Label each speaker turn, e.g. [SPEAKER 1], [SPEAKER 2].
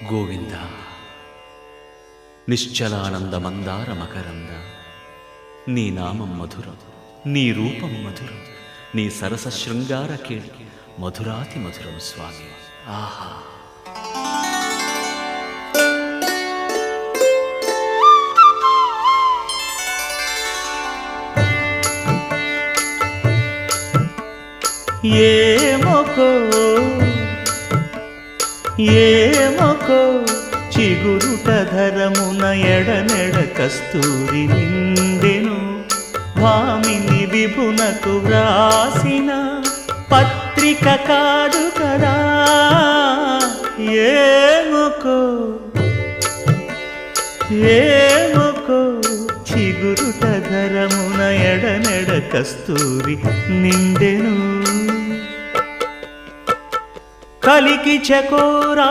[SPEAKER 1] గోవింద నిశ్చలానంద మందార మకరంద నీ నామం మధురం, నీ రూపం మధురం, నీ సరస శృంగార కేళి మధురాతి మధురం స్వామి. ఆహా!
[SPEAKER 2] ఏమొకో చిగురుట ధరమున ఎడనెడ కస్తూరి నిండెను, భామిని విభునకు వ్రాసిన పత్రిక కాదు కదా. ఏమొకో చిగురుట ధరమున ఎడనెడ కస్తూరి నిండెను, కలికి చకోరా